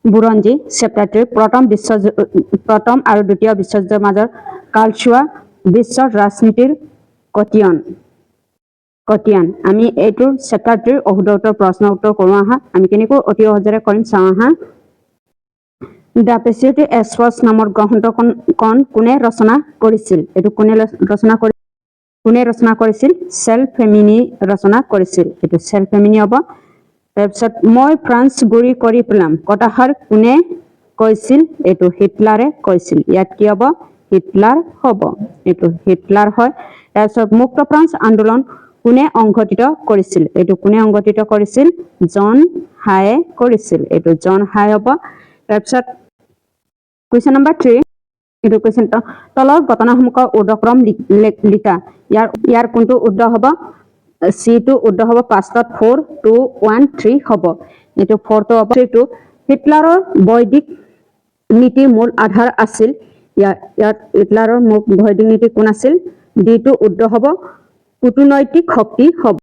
বুৰঞ্জী চেপ্টাৰটোৰ প্ৰথম আৰু দ্বিতীয় বিশ্বযুদ্ধৰ মাজৰ কালছোৱা বিশ্বৰ ৰাজনীতিৰ কতিয়ান আমি এইটোৰ চেপ্টাৰটোৰ অহুদৰ প্ৰশ্ন উত্তৰ কৰোঁ আহা আমি কেনেকৈ অতি সহজৰে কৰিম চাওঁ আহা দ্য পেচিফিক এক্সপ্ৰেছ নামৰ গ্ৰন্থখন কোনে ৰচনা কৰিছিল এইটো কোনে ৰচনা কৰিছিল চেল ফেমিনি ৰচনা কৰিছিল এইটো চেল ফেমিনি হ'ব তাৰপিছত মই ফ্ৰান্স গুৰি কৰি পেলাম কথাষাৰ কোনে কৈছিল এইটো হিটলাৰে কৈছিল ইয়াত কি হ'ব হিটলাৰ হ'ব এইটো হিটলাৰ হয় তাৰপিছত মুক্ত ফ্ৰান্স আন্দোলন কোনে সংগঠিত কৰিছিল এইটো কোনে সংগঠিত কৰিছিল জন হায়ে কৰিছিল এইটো জন হাই হ'ব তাৰপিছত কুৱেশ্যন নম্বৰ 3 এইটো কুৱেশ্যন তলৰ ঘটনাসমূহৰ উৰ্ধক্ৰম লিখা ইয়াৰ কোনটো উৰ্ধ হ'ব C টো উৰ্ধ হ'ব 5 4 2 1 3 হ'ব এইটো 4 টো হ'ব 3 টো হিটলাৰৰ বৈদিক নীতিৰ মূল আধাৰ আছিল ইয়াত হিটলাৰৰ বৈদিক নীতি কোন আছিল D টো উৰ্ধ হ'ব কূটনৈতিক শক্তি হ'ব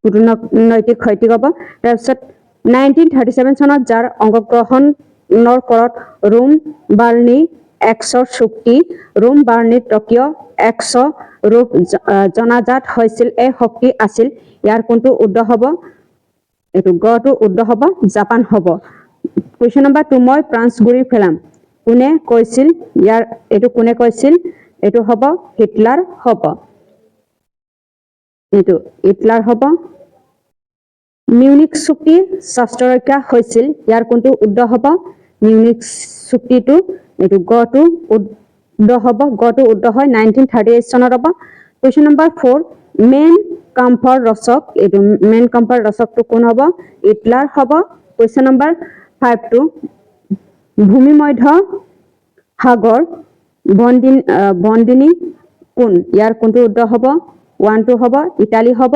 কূটনৈতিক শক্তি হ'ব তাৰপিছত 1937 চনত যাৰ অংশগ্ৰহণৰ ফলত ৰোম বাৰ্লিন এক্সৰ চুক্তি ৰোম বাৰ্লিন টকিঅ' এক্স ৰূপ জনাজাত হৈছিল এই শক্তি আছিল ইয়াৰ কোনটো উৰ্ধ হ'ব এইটো গটো উৰ্ধ হ'ব জাপান হ'ব কুৱেশ্যন নম্বৰ 2 মই ফ্ৰান্স গুৰি পেলাম কোনে কৈছিল এইটো কোনে কৈছিল এইটো হ'ব হিটলাৰ হ'ব এইটো হিটলাৰ হ'ব মিউনিক চুক্তি স্বাস্থ্যৰক্ষা হৈছিল ইয়াৰ কোনটো উৰ্ধ হ'ব মিউনিক চুক্তিটো এইটো গটো উৰ্ধ হ'ব গটো উৰ্ধ হয় 1938 চনত হ'ব কুৱেশ্যন নম্বৰ 4 মেইন কাম্ফৰ ৰচক এইটো মেইন কাম্ফৰ ৰচকটো কোন হ'ব হিটলাৰ হ'ব কুৱেশ্যন নম্বৰ 5 টো ভূমিমধ্য সাগৰ বন্দিনী কোন ইয়াৰ কোনটো উৰ্ধ হ'ব 1 টো হ'ব ইটালী হ'ব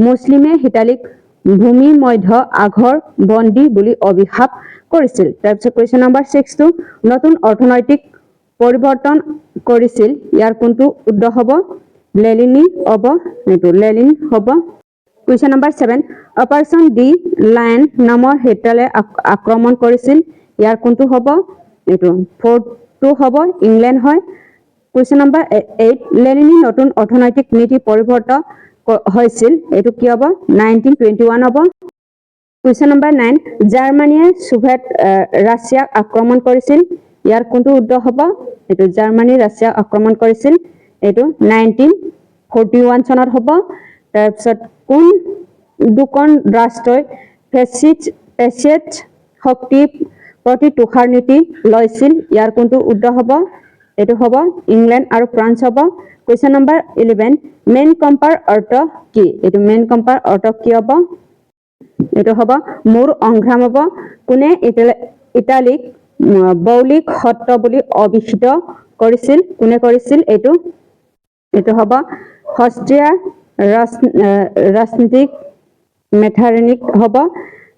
মুছলিমে হিটালীক ভূমিমধ্য সাগৰ বন্দী বুলি অভিশাপ কৰিছিল তাৰপিছত কুৱেশ্যন নম্বৰ 6 টো নতুন অৰ্থনৈতিক পৰিৱৰ্তন কৰিছিল ইয়াৰ কোনটো উৰ্ধ হ'ব লেনিন হ'ব এইটো লেনিন হ'ব question number 7 operation D lion নামৰ হিটলাৰে আক্ৰমণ কৰিছিল ইয়াৰ কোনটো হ'ব এইটো 4 টো হ'ব ইংলেণ্ড হয় কুৱেশ্যন নম্বৰ 8 লেনিনৰ নতুন অৰ্থনৈতিক নীতি পৰিৱৰ্তন হৈছিল এইটো কি হ'ব 1921 হ'ব কুৱেশ্যন নম্বৰ 9 জাৰ্মানীয়ে সোভিয়েট ৰাছিয়াক আক্ৰমণ কৰিছিল ইয়াৰ কোনটো উৰ্ধ হ'ব এইটো জাৰ্মানী ৰাছিয়াক আক্ৰমণ কৰিছিল এইটো 1941 চনত হ'ব তাৰপিছত কোন দুখন ৰাষ্ট্ৰই ফেচিষ্ট শক্তিৰ প্ৰতি তুষাৰ নীতি লৈছিল ইয়াৰ কোনটো উৰ্ধ হ'ব এইটো হ'ব ইংলেণ্ড আৰু ফ্ৰান্স হ'ব কুৱেশ্যন নম্বৰ 11 মেইন কম্পাৰ অৰ্থ কি এইটো মেইন কম্পাৰ অৰ্থ কি হ'ব এইটো হ'ব মোৰ সংগ্ৰাম হ'ব কোনে ইটালীক বৌলিক সত্য বুলি অভিহিত কৰিছিল কোনে কৰিছিল এইটো হ'ব অষ্ট্ৰিয়া ৰাজনীতিক মেথাৰনিক হ'ব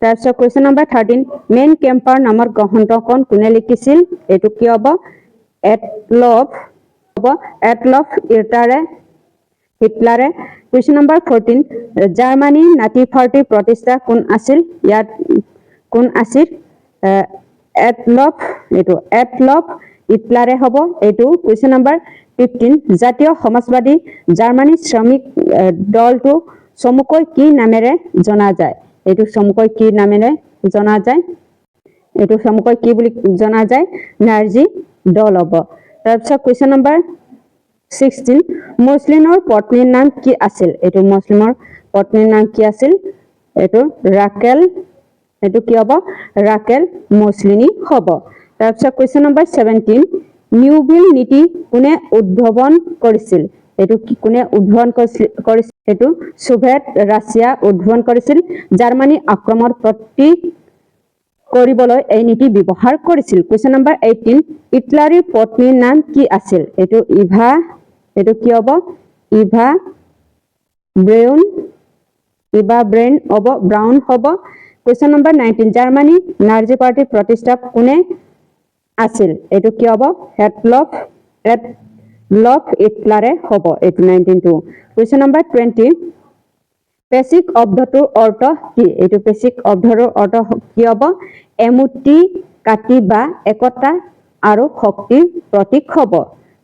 তাৰপিছত কুৱেশ্যন নম্বৰ 13 মেইন কেম্পাৰ নামৰ গ্ৰন্থখন কোনে লিখিছিল এইটো কি হ'ব এডলফ হিটলাৰে কুৱেশ্যন নম্বৰ 14 জাৰ্মানী নাটি পাৰ্টিৰ প্ৰতিষ্ঠা কোন আছিল ইয়াত কোন আছিল এডলফ হিটলাৰে হ'ব এইটো কুৱেশ্যন নম্বৰ 15 জাতীয় সমাজবাদী জাৰ্মানী শ্ৰমিক দলটো চমুকৈ কি নামেৰে জনা যায় এইটো চমুকৈ কি নামেৰে জনা যায় এইটো চমুকৈ কি বুলি জনা যায় নাৰ্জী দল হ'ব তাৰপিছত কুৱেশ্যন নম্বৰ 16 মুছলিমৰ পত্নীৰ নাম কি আছিল এইটো মুছলিমৰ পত্নীৰ নাম কি আছিল এইটো ৰাকেল এইটো কি হ'ব ৰাকেল মুছলিনী হ'ব তাৰপিছত কুৱেশ্যন নম্বৰ 17 নিউবিল নীতি কোনে উদ্ভাৱন কৰিছিল এইটো কোনে উদ্ভাৱন কৰিছিল এইটো সোভিয়েট ৰাছিয়া উদ্ভাৱন কৰিছিল জাৰ্মানী আক্ৰমণ প্ৰতি কৰিবলৈ এই নীতি ব্যৱহাৰ কৰিছিল কুৱেশ্যন নম্বৰ 18 হিটলাৰৰ পত্নীৰ নাম কি আছিল এইটো এইটো কি হ'ব ইভা ব্ৰাউন হ'ব কুৱেশ্যন নম্বৰ 19 জাৰ্মানী নাৰ্জী পাৰ্টিৰ প্ৰতিষ্ঠাপক কোনে আছিল এইটো কি হ'ব এডলফ হিটলাৰে হ'ব এইটো 19 কুৱেশ্যন নম্বৰ 20 পেচিক শব্দটোৰ অৰ্থ কি এইটো পেচিক শব্দটোৰ অৰ্থ কি হ'ব এমুটি কাটি বা একতা আৰু শক্তিৰ প্ৰতীক হ'ব।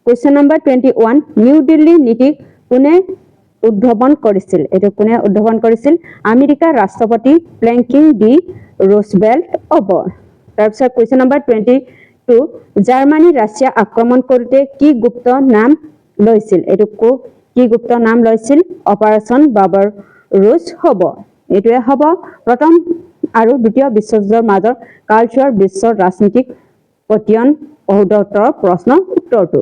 কুৱেশ্যন নম্বৰ 21 নিউ দিল্লী নীতি কোনে উদ্ভাৱন কৰিছিল? এইটো কোনে উদ্ভাৱন কৰিছিল? আমেৰিকাৰ ৰাষ্ট্ৰপতি ফ্ৰেংকলিন ডি ৰুজভেল্ট হ'ব। তাৰপিছত কুৱেশ্যন নম্বৰ 22 জাৰ্মানী ৰাছিয়া আক্ৰমণ কৰোঁতে কি গুপ্ত নাম লৈছিল? এইটো কি গুপ্ত নাম লৈছিল? অপাৰেশ্যন বাৰ্বাৰ ৰুজ হ'ব। এইটোৱে হ'ব প্ৰথম আৰু দ্বিতীয় বিশ্বযুদ্ধৰ মাজৰ কালছোৱাৰ বিশ্বৰ ৰাজনীতিক পতিয়ন 74 প্ৰশ্ন উত্তৰটো।